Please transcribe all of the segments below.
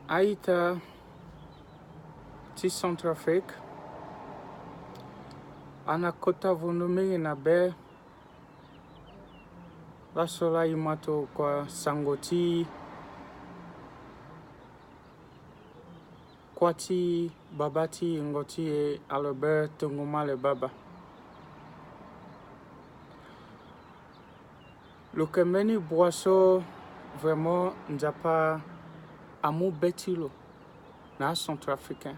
Aïta, ti Centrafrique, anakota vunumi na be, la sola imato kwa sangoti, kwati babati ngoti e Albert Tunguma le baba. Le kemeni boisson vraiment n'japa amu betilo na Centrafricain.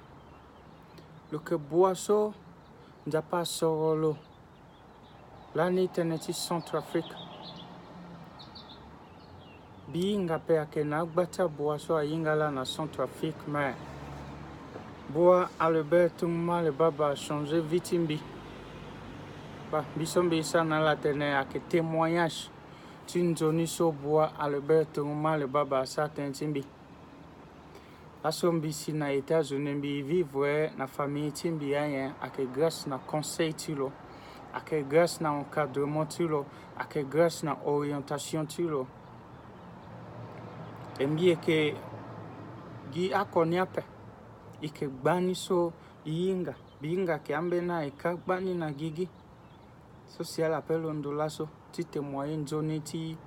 Le que boisson n'japa sorolo l'année teneti Centrafrique. Binga pe akena gbata boisson a yingala na Centrafrique mais bois Albert Tunguma le baba a changé vitimbi. Bah bisombi ça na la tene a que témoignage Tinzoni so bois Albert Tunguma le baba sa tentimbi. Asombi si na États-Unis bi vivre na famille timbi ayen ake grâce na conseil tilo, ake grâce na encadrement tilo, ake grâce na orientation tilo. Embi eke gi akoniape ike gbani so yinga binga ke ambena eka gbani na gigi social appel ondolaso ti témoin nzoni ti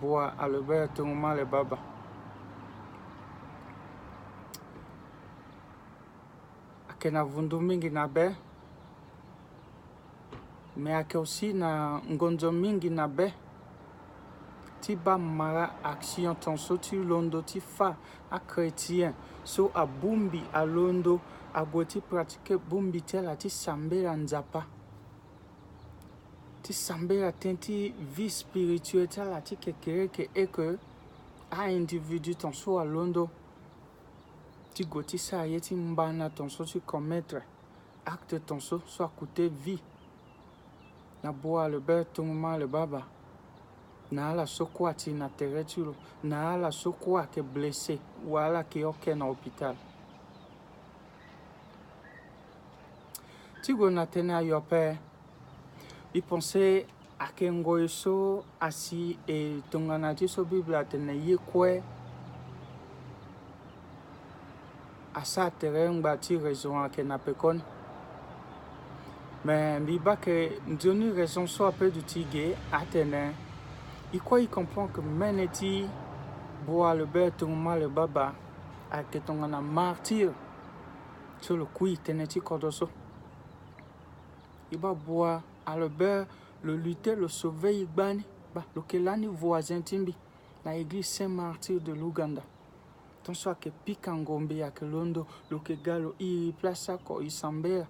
bois Albert Tunguma le baba. Akena vundu mingi na be mais ake aussi na ngonzo mingi na be ti ba mara action tonso ti londo ti fa a chrétien so a bumbi a londo a goti pratiquer bumbi tela ti sambela nzapa ti sambela tenti vie spirituelle tela ti kekere ke e que a individu tonso a londo ti goti sa ye ti mbana tonso ti commettre acte tonso so a coûter vie na bois Albert Tunguma le baba na ala sokwa ti na terre tilo na ala sokwa ke blessé ou ala ke oke na hôpital ti go na tene ayope i pensé a ke ngoy so asi e tongana ti so bible atene ye kwe asa terre ngba ti raison ake na pekon mais bi ba ke nzoni raison so ape du tige atene il quoi il comprend que meneti bois Albert Tunguma le baba a que tongana martyr sur le coup teneti kodoso il va bois Albert le lutter le sauver igbani ba le kelani voisin timbi na église Saint-Martyr de l'Ouganda ton soit que pikangombe ya que londo le que galo i plaça ko isambea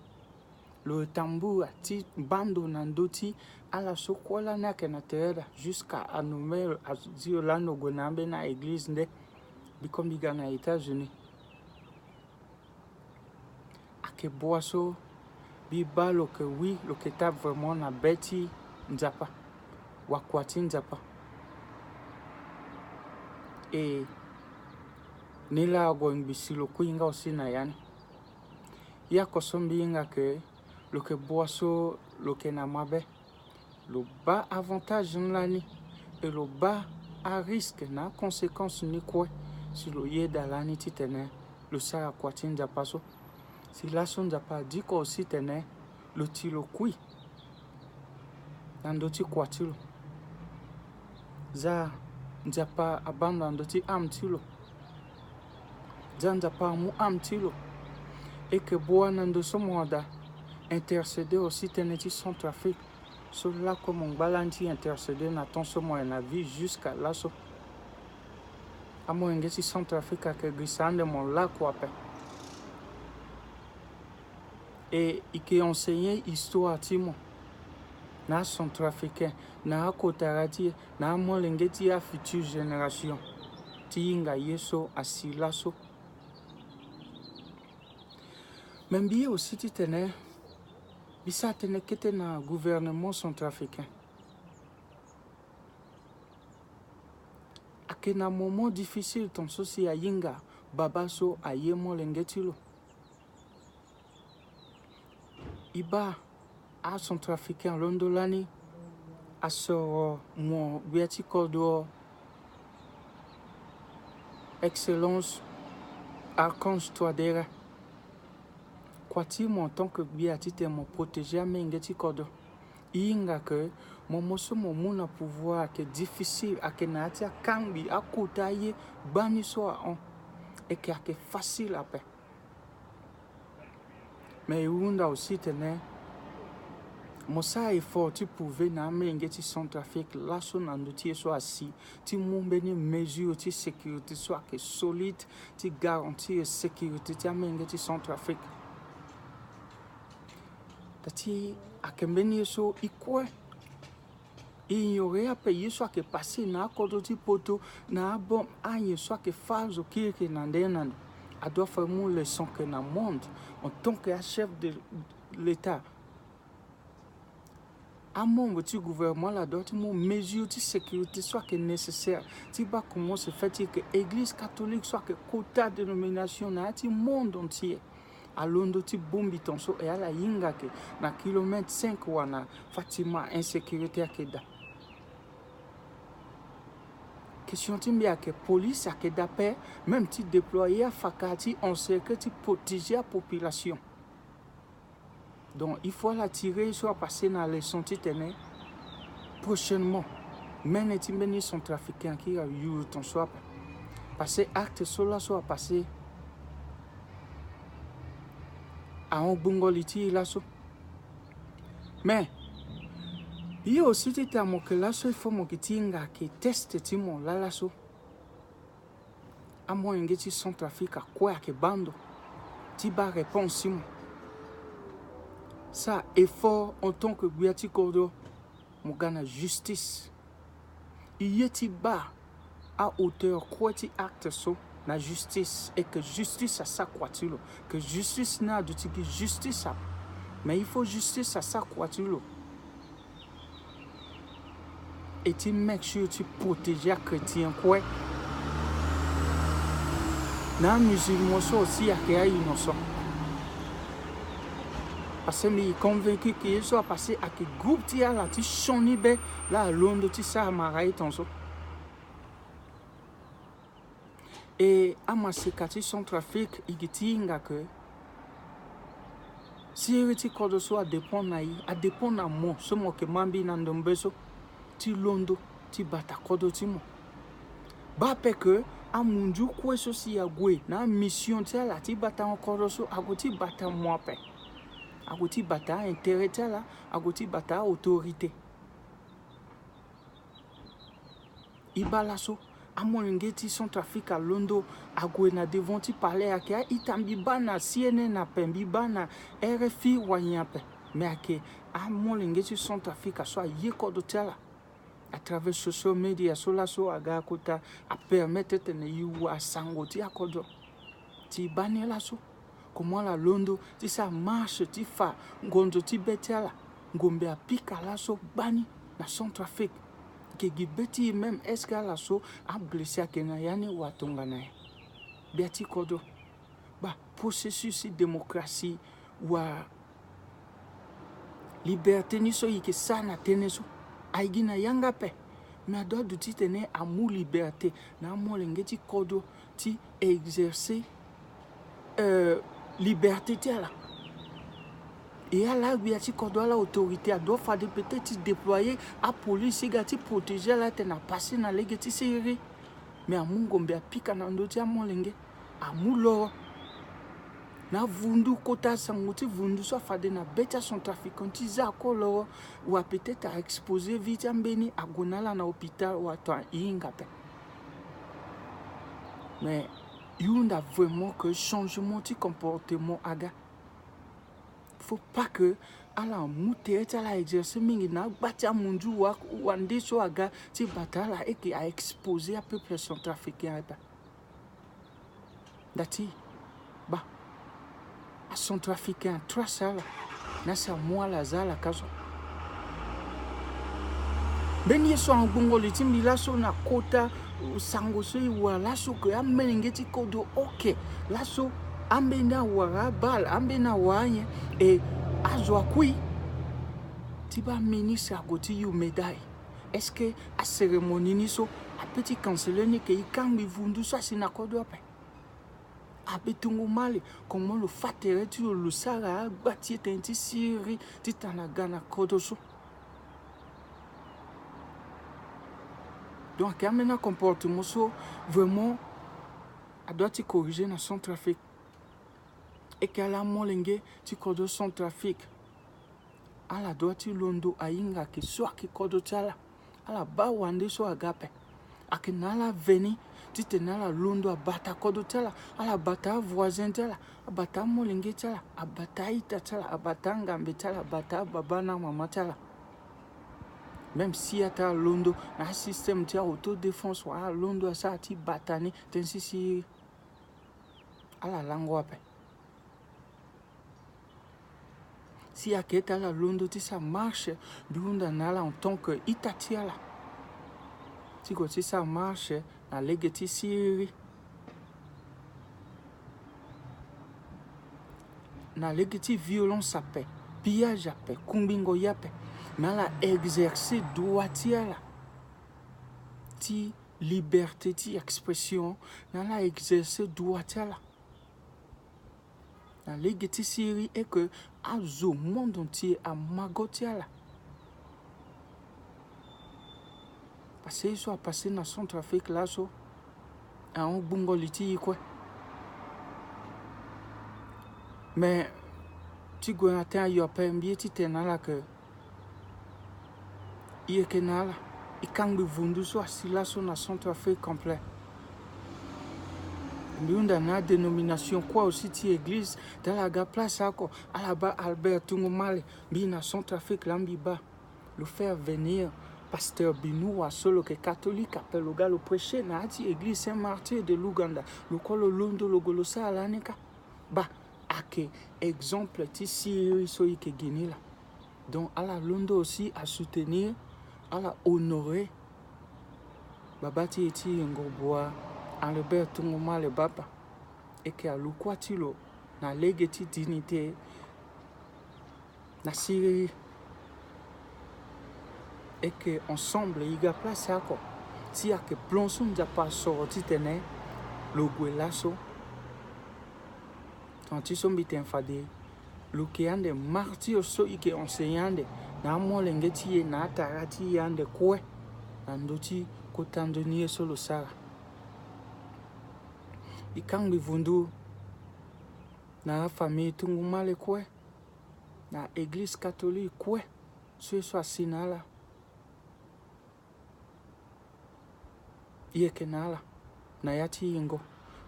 le tambour ti bando nandoti ala sokola na ke na terre jusqu'à a numero a dio lano gonambe na église nde bikom biga na États-Unis ake boaso bi ba lo que oui lo que ta vraiment na beti nzapa wakwati nzapa et nila go mbisi lo kuinga aussi na yani ya kosombi nga ke lo que boaso lo que na mabe le bas avantage nlani et le bas à risque na conséquence ni quoi si le yeda lani titene le sa kwati nzapa so si la son nzapa di ko aussi tene le tilo kui nando ti kwatilo za nzapa abanda ndo ti am tilo za nzapa mu am tilo et que boa nando so moda intercéder aussi tene ti Centrafrique so là comme on balanti intercéder na ton so mo na vie jusqu'à là so amo ngesi Centrafrique que grisande mon là quoi pe et qui enseigner histoire timo na Centrafricain na kotarati na mo lengeti a future génération ti nga yeso asilaso même bien aussi ti tene bisa tene kete na gouvernement centrafricain ake na moment difficile ton sosi a yinga babaso a yemo lengetilo iba a centrafricain londolani a soro mo biati kodo excellence archange Touadéra. Kwati mon tant que biati te mon protégé à mengeti kodo. Inga que mon moso mon mouna pouvoir que difficile à que natia kambi à koutaye bani soit on et que facile à paix. Mais Runda aussi tenait. Mosa effort tu pouvais n'amener ti Centrafrique là son andouti soit assis ti mombeni mesure ti sécurité soit que solide ti garantie sécurité ti amener ti Centrafrique tati akembeni so ikwe ignorer à payer soit que passer na kodo ti poto na bon aille soit que phase qui que nandenando a doit faire mon leçon que na monde en tant que chef de l'État. À mon petit gouvernement là d'autres mon mesure de sécurité soit que nécessaire tu vas comment se fait que l'église catholique soit que quota de dénomination na ti monde entier à Londres ti bombi tonso et à la yinga que na kilomètre 5 wana Fatima insécurité que da question ti bien que police a que d'après même ti déployer à fakati on sait que tu protéger la population. Donc, il faut la tirer, soit passer dans les sentiers tenus. Prochainement, même les sont trafiquants qui ont eu ton soit passer acte cela soit passé à un bungoliti là. Mais, il y a aussi des termes que là, il faut que teste timon là là. À moins que tu sont trafiquants, quoi que bando, tu vas répondre simon. Ça, effort en tant que Biati Kodo, mon gana justice. Il y a à hauteur, quoi tu acte so, la justice, et que justice à ça quoi tu lo, que justice n'a de tiki justice à, mais il faut justice à ça quoi tu lo. Et tu make sure tu protéger les chrétiens quoi. Na musulman so aussi à qu'il y a innocent. Parce que je suis convaincu qu'il soit passé à quel groupe tu as là, tu choni be là à Londres tu sais à Maraï tonso. Et à ma sécati Centrafrique il dit que si tu code soit dépend naï, à dépend à moi, ce moi que mambi nandombeso, tu Londres tu bata code tu mo. Ba pe que à munju quoi ceci à gwe na mission tu là tu bata encore so à goti bata moi pe. Agoti bata intérêt là, agoti bata autorité. Ibalaso, amolengeti Centrafrique à Londres, agwena devant ti parler à kia itambi bana CNN na pembi bana RFI wanyape. Mais ake amolengeti Centrafrique soit yeko d'hôtel à travers social media sola so aga kota a permettre tene yuwa sangoti akodo. Ti bani la so. Comment la Londres, si ça marche, tu fais, gondo ti betiala, gombe a pika la so bani, na Centrafrique, que gibeti même est-ce qu'à la so a blessé à kenayani ou à tonganae. Beati kodo, bah, processus de démocratie ou à liberté ni so yike ça na teneso, aigina yanga pe, mais à droit de ti tene à mou liberté, na mo lengeti kodo ti exercer, liberté là. Et à la biati kodo la autorité a doit faire peut-être déployer à police gati protéger la tena passer na legeti série mais à mon gombe a pika na ndoti a molenge a mulo na vundu kota sangoti vundu so fade na beta son trafiquant tiza kolo ou a peut-être à exposer vite ambeni a gonala na hôpital ou à toi inga pe. Mais il y a vraiment que changement de comportement aga. Faut pas que à la moutée à la exercer mingi na batia munju wa wande so aga ti batala et qui a exposé à peu près son trafiquant ba. Dati ba à son trafiquant trois sala na sa moi la zala kazo. Benye so en bongo le timbi la so na kota sangoso wala so que amenengeti kodo ok la so ambena wara bal ambena wanye et azwa kui tiba ministre agoti yu médaille est-ce que à cérémonie ni so a petit canceler ni que ikambi vundu so sina kodo ape abetungu mali comment le fatere tu le sara bati tenti siri titana gana kodoso. Donc amena comportement so vraiment a doit te corriger dans son trafic et qu'elle a molenge tu kodo son trafic ala doit tu londo ainga ki soit ki kodo tala ala ba wande so agape akinala veni tu tenala londo abata kodo tala ala bata voisin tala abata molenge tala abata ita tala abata ngambe tala abata babana mama tala. Même si à ta londo na système tia autodéfense wa londo sa ti batani tensi si ala lango ape. Si à keta la londo ti ça marche biunda nala en tant que itatia la. Si ko ti ça marche na legeti siri. Na legeti violence ape, pillage ape, kumbingo yape. Mais la exercer droitier là ti liberté ti expression dans la exercer droitier là dans les geti série et que à zo monde entier à magotia là parce que soit passé dans son trafic là so en bungoliti quoi mais tu go attend yo pas bien ti tenala que il est canal et quand le vundu soit si là son son trafic complet biunda na dénomination quoi aussi ti église dans la place à quoi à la bas Albert Tungumale bina son trafic lambiba le faire venir pasteur Binou à solo que catholique appelle le gars le prêcher na ti église Saint-Martin de l'Ouganda le colo londo le golosa alanika ba ake exemple ti siri so yike gini là donc à la londo aussi à soutenir à la honorer babati eti ngorboa Albert Tunguma le baba et que a lukwatilo na legeti dignité na siri et que ensemble il y a place à quoi si a que plonson déjà pas sorti tene le gwelaso tant tu sommes bien fadé le qui ande martyr so ike enseignant na mo lengeti na tarati yande quoi andoti kotandoni so le sara ikang bivundu na famille Tungumale quoi na église catholique quoi ce soit sinala yekenala na yati yingo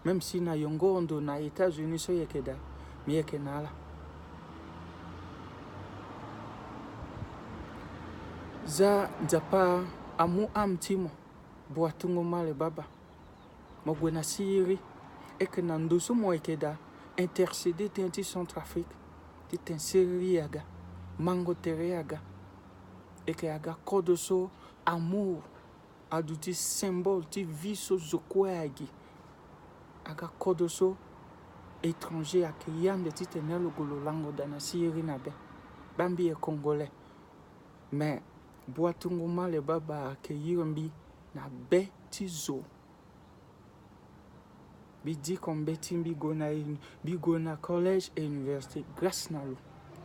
même si na yongo ondo na États-Unis so yekeda mi yekenala za japa amu amtimo bwa Tungumale baba mogwena siri et que nandoso mo ekeda intercéder tenti son trafic ti tenseri yaga mango tere yaga et que yaga kodoso amour aduti symbole ti viso zokwagi aga kodoso étranger akiyande ti tenelo golo lango dana siri na be bambi e congolais mais bwa Tungumale baba akeyirmbi na be ti zo bidi comme betimbi gona collège et université grâce na lo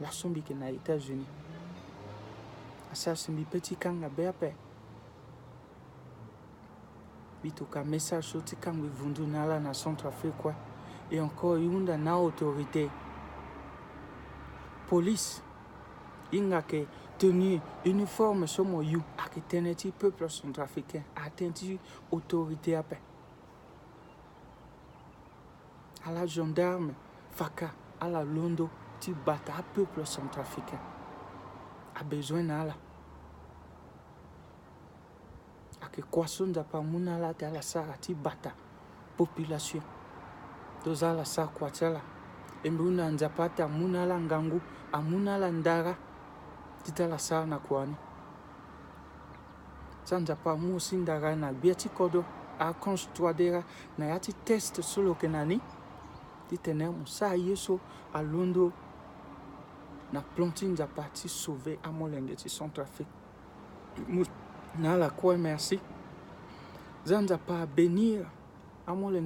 la sombi que na États-Unis asa sombi petit kanga beape bitoka message soti kanga vundu na la na Centrafrique quoi et encore yunda na autorité police inga ke tenue uniforme somo you akiteneti peuple centrafricain atenti autorité ape à la gendarme, Faka, à la Londo, tu bata peuple centrafricain. A besoin d'ala. A que quoi son d'apa mounala de la sara ti bata population. Doza la sa quoi tela. Et mbuna nzapata mounala ngangu, a mounala ndara, tita la sara na kwani. Sanzapa mousi ndara na bieti kodo, a construire na yati test solo kenani. Titenem sa yeso a londo na planting za parti sauver à molenge ti Centrafrique na la quoi merci zanza pas bénir à molenge